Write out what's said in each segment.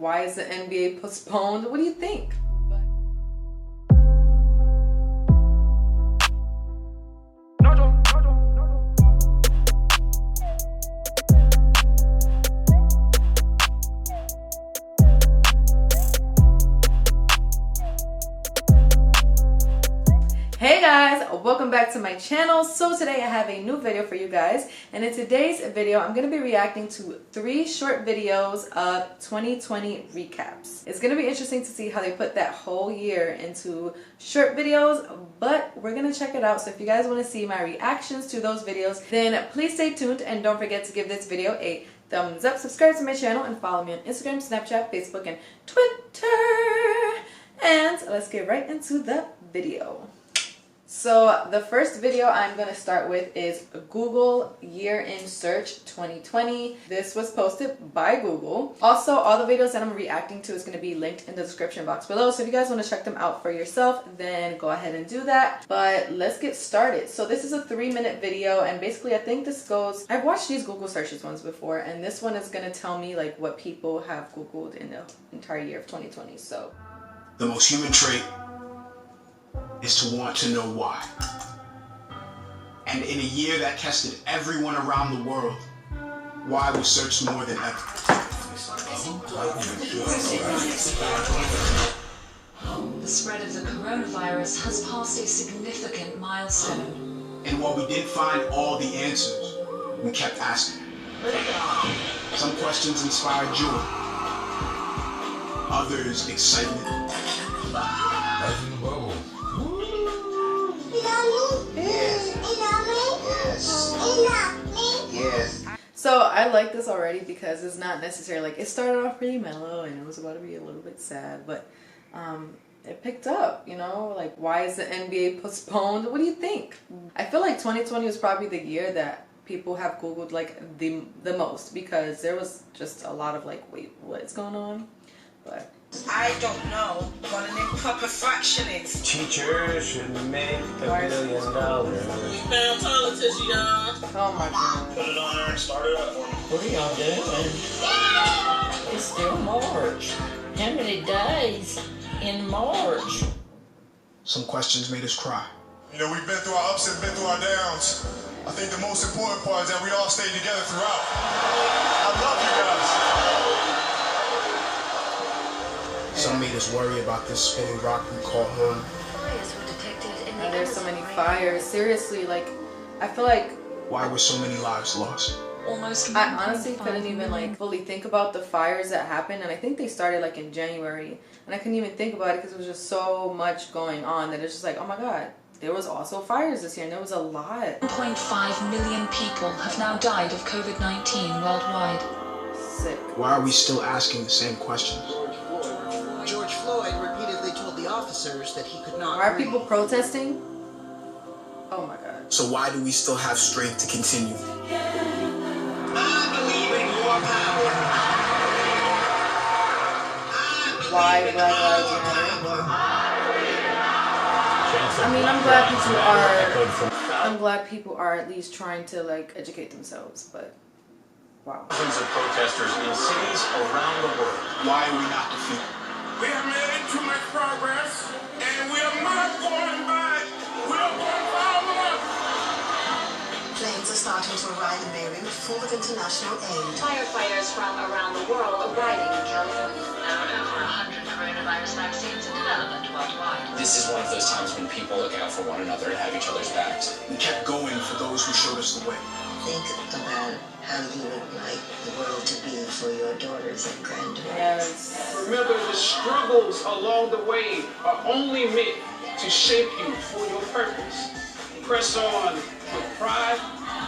why is the NBA postponed? What do you think? Hey guys, welcome back to my channel. So today I have a new video for you guys, and in today's video I'm going to be reacting to 3 short videos of 2020 recaps. It's going to be interesting to see how they put that whole year into short videos, but we're going to check it out. So if you guys want to see my reactions to those videos, then please stay tuned and don't forget to give this video a thumbs up, subscribe to my channel, and follow me on Instagram, Snapchat, Facebook, and Twitter. And let's get right into the video. So the first video I'm going to start with is Google Year in Search 2020. This was posted by Google. Also, all the videos that I'm reacting to is going to be linked in the description box below. So if you guys want to check them out for yourself, then go ahead and do that. But let's get started. So this is a 3-minute video, and basically I think this goes, I've watched these Google searches ones before, and this one is going to tell me like what people have Googled in the entire year of 2020. So the most human trait is to want to know why. And in a year that tested everyone around the world, why was searched more than ever. The spread of the coronavirus has passed a significant milestone. And while we didn't find all the answers, we kept asking. Some questions inspired joy, others excitement. Life in the bubble. Yes. So I like this already because it's not necessarily like, it started off pretty mellow and it was about to be a little bit sad, but it picked up, you know, like why is the NBA postponed? What do you think? I feel like 2020 was probably the year that people have Googled like the most, because there was just a lot of like, wait, what's going on? But I don't know what an improper fraction is. Teachers should make $1 billion. Found politics, y'all. oh my god. Put it on there and start it up for me. What are y'all doing? It's still March. How many days in March? Some questions made us cry. You know, we've been through our ups and been through our downs. I think the most important part is that we all stayed together throughout. I love you guys. Some made us worry about this spinning rock we call home. Fires were detected in the There's so many Amazon fires. Seriously, like, I feel like Why were so many lives lost? Almost I honestly 1.5 couldn't even million. like fully think about the fires that happened, and I think they started like in January, and I couldn't even think about it because it was just so much going on that it's just like, oh my god, there was also fires this year, and there was a lot. 1.5 million people have now died of COVID-19 worldwide. Sick. Why are we still asking the same questions? George Floyd repeatedly told the officers that he could not Why are breathe. people protesting? Oh my god. So why do we still have strength to continue? I believe in your power. Why Black Lives Matter? I mean, I'm glad people are at least trying to like educate themselves, but wow. Thousands of protesters in cities around the world. Why are we not defeated? We have made too much progress, and we are not going back. We are going forward. Planes are starting to arrive in Beirut full of international aid. Firefighters from around the world arriving in California. There are over 100 coronavirus vaccines in development worldwide. This is one of those times when people look out for one another and have each other's backs. We kept going for those who showed us the way. Think about how you would like the world to be for your daughters and granddaughters. Yes. Remember, the struggles along the way are only meant to shape you for your purpose. Press on with pride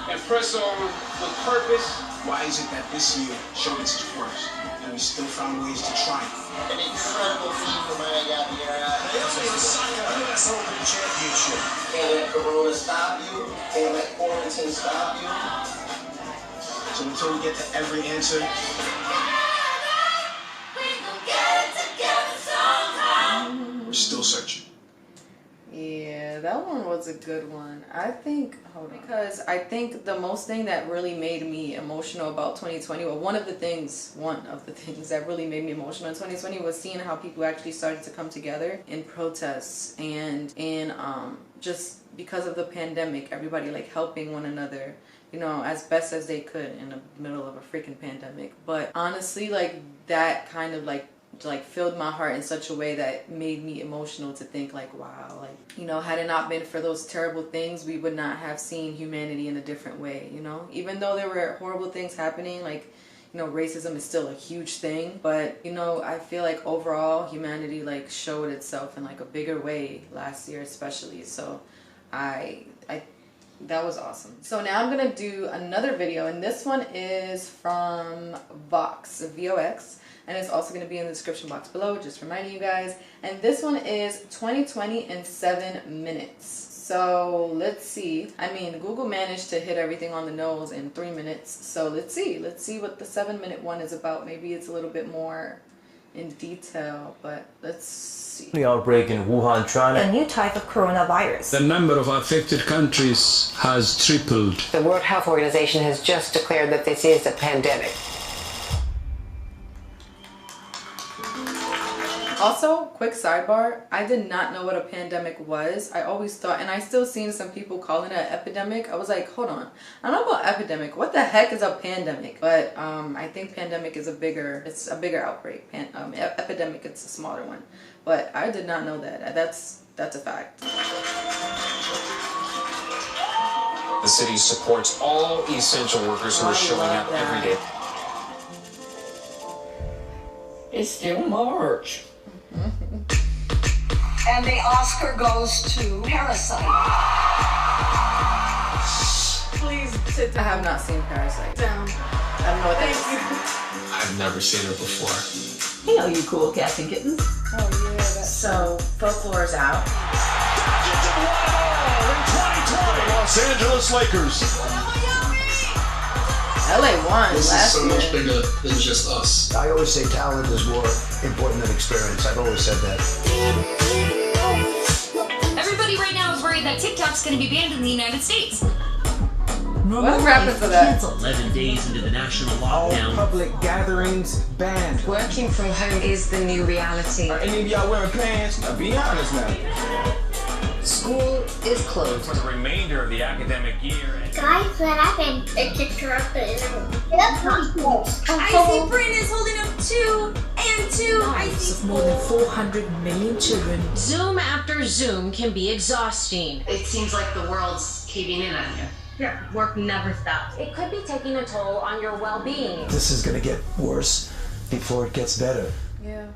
and press on with purpose. Why is it that this year showed its worst, and we still found ways to triumph? An incredible feat from Mariana. US Open Championship. Can't let Corona stop you. Can't let quarantine stop you. So until we get to every answer, we're still searching. Yeah, Yeah, that one was a good one. I think, hold on, because I think the most thing that really made me emotional about 2020, well, one of the things that really made me emotional in 2020 was seeing how people actually started to come together in protests and in just because of the pandemic, everybody like helping one another, you know, as best as they could in the middle of a freaking pandemic. But honestly, like that kind of like filled my heart in such a way that made me emotional to think like, wow, like, you know, had it not been for those terrible things, we would not have seen humanity in a different way, you know? Even though there were horrible things happening, like, you know, racism is still a huge thing, but, you know, I feel like overall humanity like showed itself in like a bigger way last year especially. So that was awesome. So now I'm gonna do another video, and this one is from Vox, V-O-X, and it's also going to be in the description box below, just reminding you guys. And this one is 2020 in 7 minutes. So let's see. I mean, Google managed to hit everything on the nose in 3 minutes. So let's see what the 7-minute one is about. Maybe it's a little bit more in detail, but let's see. The outbreak in Wuhan, China. A new type of coronavirus. The number of affected countries has tripled. The World Health Organization has just declared that this is a pandemic. Also, quick sidebar, I did not know what a pandemic was. I always thought, and I still seen some people calling it an epidemic. I was like, hold on, I don't know about epidemic. What the heck is a pandemic? But I think pandemic is it's a bigger outbreak. Epidemic, it's a smaller one. But I did not know that. That's a fact. The city supports all essential workers who are showing up every day. It's still March. And the Oscar goes to Parasite. Please sit down. I have not seen Parasite. Down. I don't know what that is. I've never seen it before. Hey, all you cool cats and kittens. Oh yeah, that's so folklore is out. Los Angeles Lakers. LA won. This is so much bigger than just us. I always say talent is more important than experience. I've always said that. Everybody right now is worried that TikTok's going to be banned in the United States. What happened to that? 11 days into the national lockdown. All public gatherings banned. Working from home is the new reality. Are any of y'all wearing pants? Now be honest now. School is closed for the remainder of the academic year. Guys, what happened? It interrupted the interval. That's not close. Icy Bryn is holding up 2 and 2. Lives of more than 400 million children. Zoom after Zoom can be exhausting. It seems like the world's caving in on you. Yeah, work never stops. It could be taking a toll on your well-being. This is gonna get worse before it gets better. Yeah.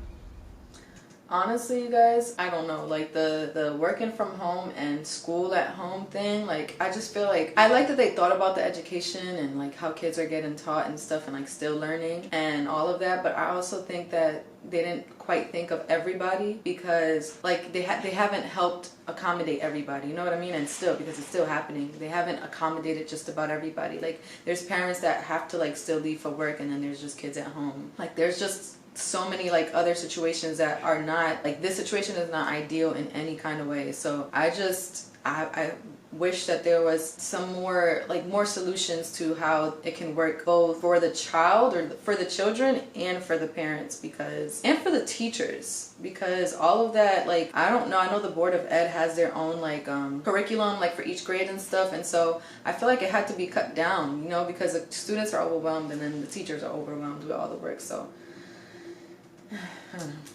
Honestly, you guys, I don't know, like the working from home and school at home thing, like I just feel like I like that they thought about the education and like how kids are getting taught and stuff and like still learning and all of that, but I also think that they didn't quite think of everybody because like they haven't helped accommodate everybody, you know what I mean? And still, because it's still happening, they haven't accommodated just about everybody. Like there's parents that have to like still leave for work, and then there's just kids at home. Like there's just so many like other situations that are not like, this situation is not ideal in any kind of way. So I wish that there was some more solutions to how it can work both for the child or for the children and for the parents, and for the teachers, because all of that, like I don't know, I know the Board of Ed has their own like curriculum like for each grade and stuff, and so I feel like it had to be cut down, you know, because the students are overwhelmed and then the teachers are overwhelmed with all the work. So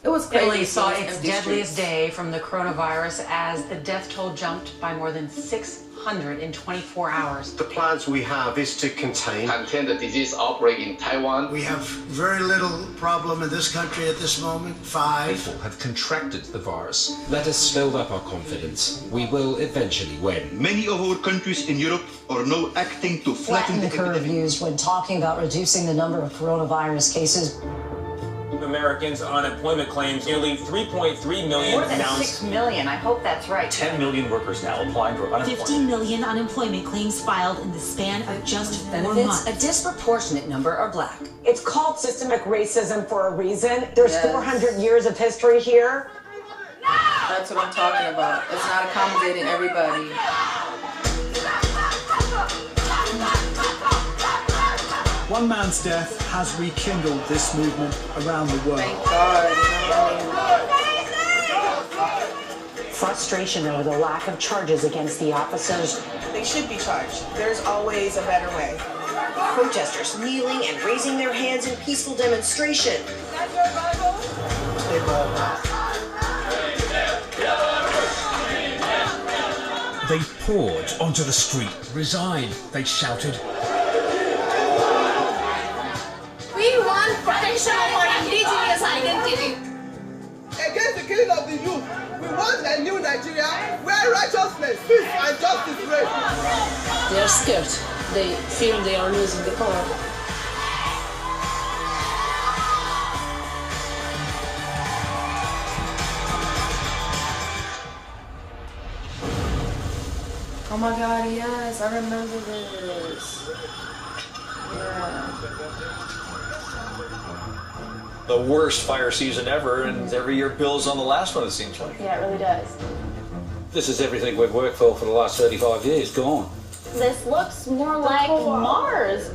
it was crazy. Italy saw its deadliest day from the coronavirus as the death toll jumped by more than 600 in 24 hours. The plans we have is to contain the disease outbreak in Taiwan. We have very little problem in this country at this moment. 5 people have contracted the virus. Let us build up our confidence. We will eventually win. Many of our countries in Europe are now acting to flatten the curve used when talking about reducing the number of coronavirus cases. Americans' unemployment claims nearly 3.3 million. More than 6 million, I hope that's right. 10 million workers now applying for unemployment. 50 million unemployment claims filed in the span of just 4 months. A disproportionate number are black. It's called systemic racism for a reason. There's 400 years of history here. No! That's what I'm talking about. It's not accommodating everybody. One man's death has rekindled this movement around the world. Thank God. Frustration over the lack of charges against the officers. They should be charged. There's always a better way. Protesters kneeling and raising their hands in peaceful demonstration. They poured onto the street. Resign, they shouted. We want protection of our indigenous identity. Against the killing of the youth, we want a new Nigeria where righteousness, peace, and justice reign. They are scared. They feel they are losing the power. Oh my God, yes, I remember this. Yeah. The worst fire season ever, and every year builds on the last one, it seems like. Yeah, it really does. This is everything we've worked for the last 35 years, gone. This looks more like Mars.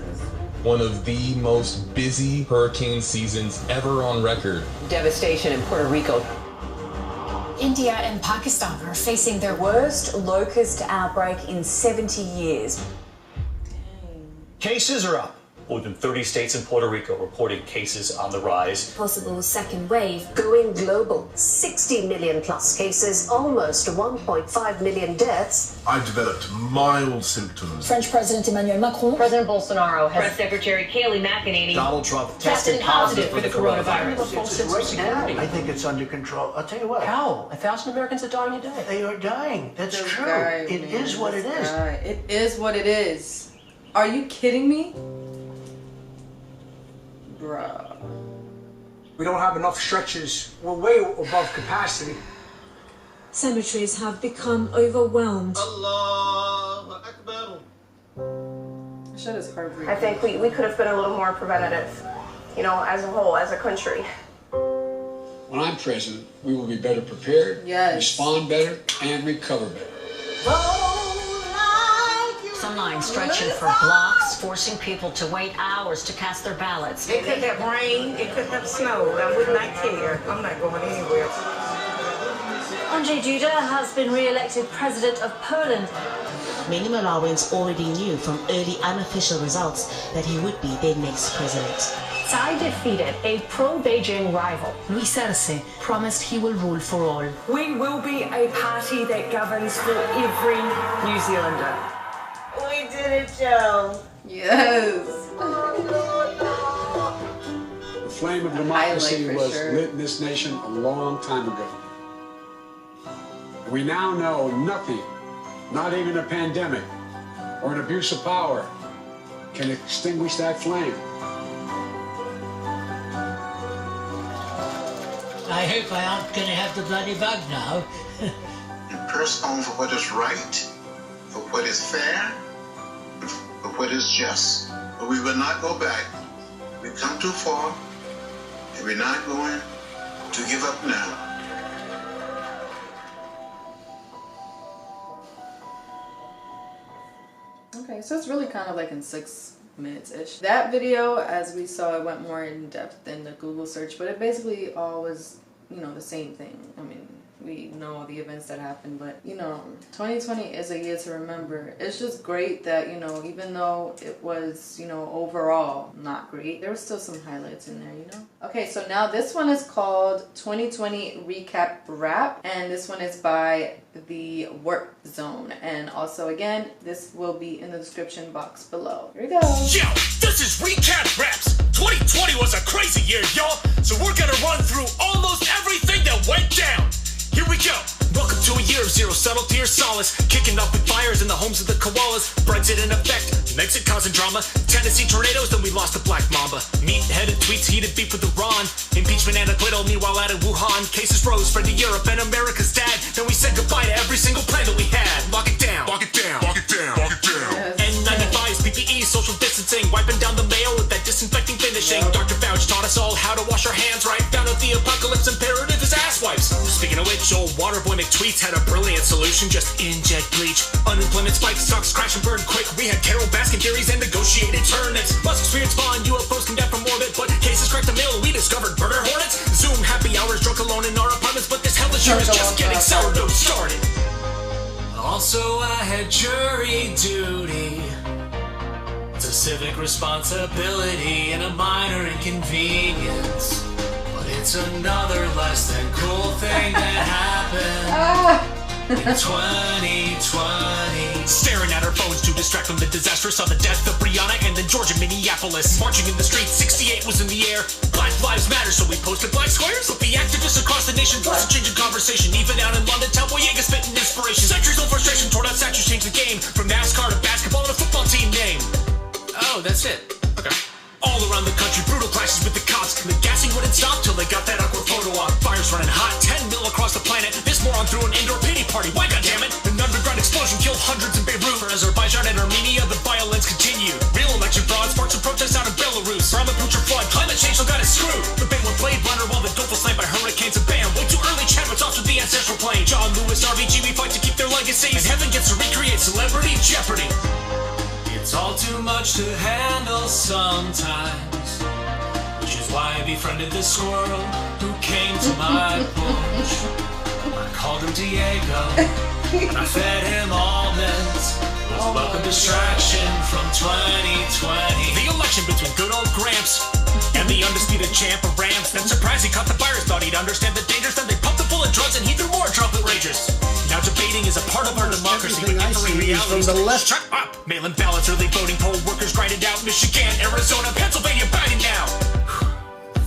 One of the most busy hurricane seasons ever on record. Devastation in Puerto Rico. India and Pakistan are facing their worst locust outbreak in 70 years. Cases are up. More than 30 states and Puerto Rico reporting cases on the rise. Possible second wave going global. 60 million plus cases, almost 1.5 million deaths. I developed mild symptoms. French President Emmanuel Macron. President Bolsonaro has Press Secretary Kayleigh McEnany. Donald Trump tested positive for the coronavirus. I think it's under control. I'll tell you what. How? 1,000 Americans are dying a day. They are dying. That's This true. guy, It man, is what it this is. guy. It is what it is. Are you kidding me? Bruh. We don't have enough stretchers. We're way above capacity. Cemeteries have become overwhelmed. Shit is heartbreaking. I think we could have been a little more preventative, you know, as a whole, as a country. When I'm president, we will be better prepared, respond better, and recover better. Some lines stretching for blocks, forcing people to wait hours to cast their ballots. It could have rained, it could have snowed. I would not care. I'm not going anywhere. Andrzej Duda has been re-elected president of Poland. Many Malawians already knew from early unofficial results that he would be their next president. Tsai defeated a pro-Beijing rival. Luis Arce promised he will rule for all. We will be a party that governs for every New Zealander. We did it, Joe. Yes. The flame of democracy was lit in this nation a long time ago. We now know nothing, not even a pandemic or an abuse of power, can extinguish that flame. I hope I aren't going to have the bloody bug now. You press on for what is right, for what is fair, for what is just. But we will not go back. We've come too far, and we're not going to give up now. Okay, so it's really kind of like in 6 minutes-ish. That video, as we saw, it went more in depth than the Google search, but it basically all was, you know, the same thing. I mean, we know all the events that happened, but, you know, 2020 is a year to remember. It's just great that, you know, even though it was, you know, overall not great, there were still some highlights in there, you know? Okay, so now this one is called 2020 Recap Wrap, and this one is by The Warp Zone. And also, again, this will be in the description box below. Here we go. Yo, this is Recap Wraps. 2020 was a crazy year, y'all, so we're gonna run through almost everything that went down. Here we go. Welcome to a year of zero subtlety or solace. Kicking off with fires in the homes of the koalas. Brexit in effect, Megxit causing drama. Tennessee tornadoes, then we lost the Black Mamba. Meat-headed tweets, heated beef with Iran. Impeachment and acquittal, meanwhile out in Wuhan. Cases rose, spread to Europe and America's dad. Then we said goodbye to every single plan that we had. Lock it down, lock it down, lock it down, lock it down. N95s, PPE, social distancing. Wiping down the mail with that disinfecting finishing. Dr. Fauci taught us all how to wash our hands right. Found out the apocalypse imperative is ass wipes. Speaking of which, official. Waterboy McTweets had a brilliant solution, just inject bleach. Unemployment spiked, stocks crash and burn quick. We had Carol Baskin theories and negotiated turnips. Musk experienced spawn, UFOs come down from orbit, but cases cracked the mail. We discovered murder hornets. Zoom happy hours, drunk alone in our apartments, but this hellish year is just getting sourdough started. Also, I had jury duty. It's a civic responsibility and a minor inconvenience. But it's another less than cool thing that happened in 2020. Staring at our phones to distract from the disaster. Saw the death of Brianna and then Georgia, Minneapolis. Marching in the streets, 68 was in the air. Black Lives Matter, so we posted black squares. But the activists across the nation forced a change in conversation. Even out in London, town Boyega spitting inspiration. Centuries old frustration, torn out statues, changed the game. From NASCAR to basketball and a football team name. Oh, that's it. Okay. All around the country, brutal clashes with the cops. The gassing wouldn't stop till they got that awkward photo op. Fires running hot, 10 mil across the planet. This moron threw an indoor pity party. Why, goddammit? An underground explosion killed hundreds in Beirut. For Azerbaijan and Armenia, the violence continued. Real election fraud sparked some protests out of Belarus. Brahmaputra flood, climate change still got it screwed. The band with Blade Runner while the Gulf was sniped by hurricanes and bam. Way too early, Chadwick's off to the ancestral plane. John Lewis, RBG, we fight to keep their legacies. And heaven gets to recreate celebrity jeopardy. It's all too much to handle sometimes, which is why I befriended the squirrel who came to my porch. I called him Diego, and I fed him almonds. It was a welcome distraction from 2020. The election between good old Gramps and the undisputed champ of Rams. Then surprised he caught the virus, thought he'd understand the dangers. Then they pumped him full of drugs and he threw more droplet ragers. Now debating is a part of our democracy, but differing realities. Shut up! Mail-in ballots, early voting, poll workers grinded out. Michigan, Arizona, Pennsylvania, Biden now.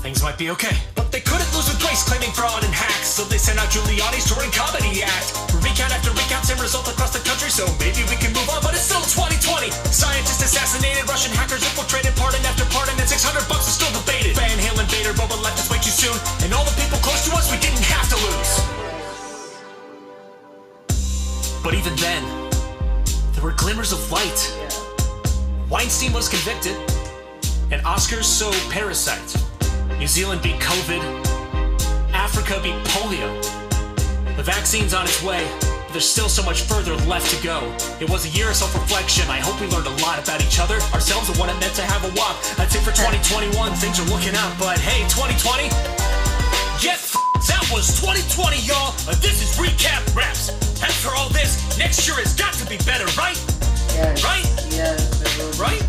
Things might be okay, but they couldn't lose with grace, claiming fraud and hacks. So they sent out Giuliani's touring comedy act. Recount after recount, same result across the country. So maybe we can move on, but it's still 2020. Scientists assassinated, Russian hackers infiltrated, pardon after pardon, and $600 is still debated. Van Halen, Vader, Boba left us way too soon, and all the people close to us we didn't have to lose. But even then, there were glimmers of light. Weinstein was convicted, and Oscars so Parasite. New Zealand beat COVID. Africa beat polio. The vaccine's on its way, but there's still so much further left to go. It was a year of self-reflection. I hope we learned a lot about each other, ourselves, and what it meant to have a walk. I'd say for 2021, things are looking up, but hey, 2020? Get that was 2020, y'all. This is Recap Raps. After all this, next year has got to be better, right? Yes. Right? Yes. Right?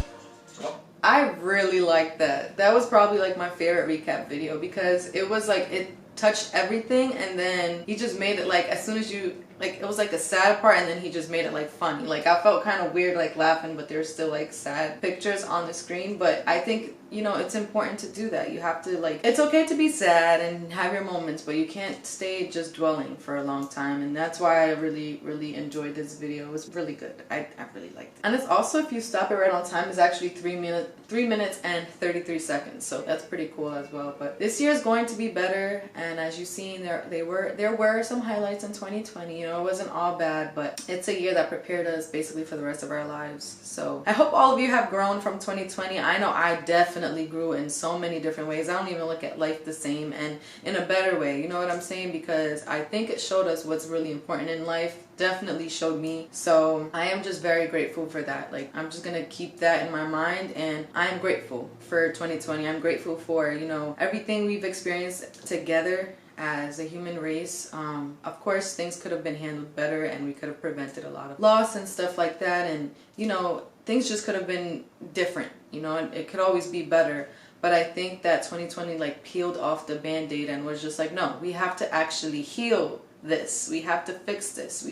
I really liked that. That was probably like my favorite recap video because it was like it touched everything and then he just made it like as soon as you like it was like a sad part and then he just made it like funny. Like I felt kind of weird like laughing but there's still like sad pictures on the screen, but I think you know it's important to do that. You have to like it's okay to be sad and have your moments, but you can't stay just dwelling for a long time, and that's why I really enjoyed this video. It was really good. I really liked it. And it's also, if you stop it right on time, is actually 3 minutes and 33 seconds, so that's pretty cool as well. But this year is going to be better, and as you've seen there were some highlights in 2020. You know, it wasn't all bad, but it's a year that prepared us basically for the rest of our lives. So I hope all of you have grown from 2020. I know I definitely grew in so many different ways. I don't even look at life the same and in a better way, you know what I'm saying? Because I think it showed us what's really important in life. Definitely showed me. So I am just very grateful for that. Like I'm just gonna keep that in my mind, and I am grateful for 2020. I'm grateful for, you know, everything we've experienced together as a human race. Of course things could have been handled better and we could have prevented a lot of loss and stuff like that, and you know things just could have been different, you know, and it could always be better. But I think that 2020 like peeled off the band-aid and was just like, no, we have to actually heal this, we have to fix this,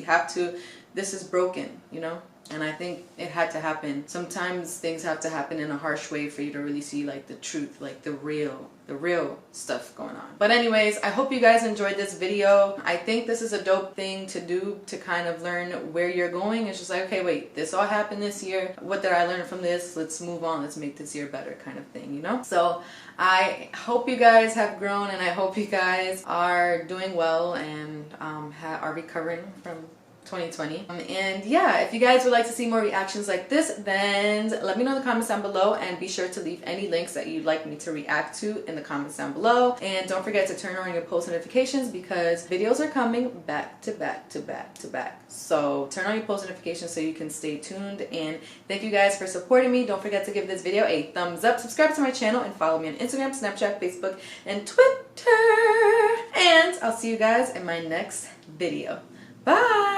this is broken, you know. And I think it had to happen. Sometimes things have to happen in a harsh way for you to really see like the truth, like the real stuff going on. But anyways, I hope you guys enjoyed this video. I think this is a dope thing to do to kind of learn where you're going. It's just like, okay, wait, this all happened this year. What did I learn from this? Let's move on. Let's make this year better kind of thing, you know? So I hope you guys have grown, and I hope you guys are doing well and are recovering from 2020. And yeah, if you guys would like to see more reactions like this, then let me know in the comments down below, and be sure to leave any links that you'd like me to react to in the comments down below. And don't forget to turn on your post notifications, because videos are coming back to back to back to back. So turn on your post notifications so you can stay tuned. And thank you guys for supporting me. Don't forget to give this video a thumbs up, subscribe to my channel, and follow me on Instagram, Snapchat, Facebook, and Twitter. And I'll see you guys in my next video. Bye!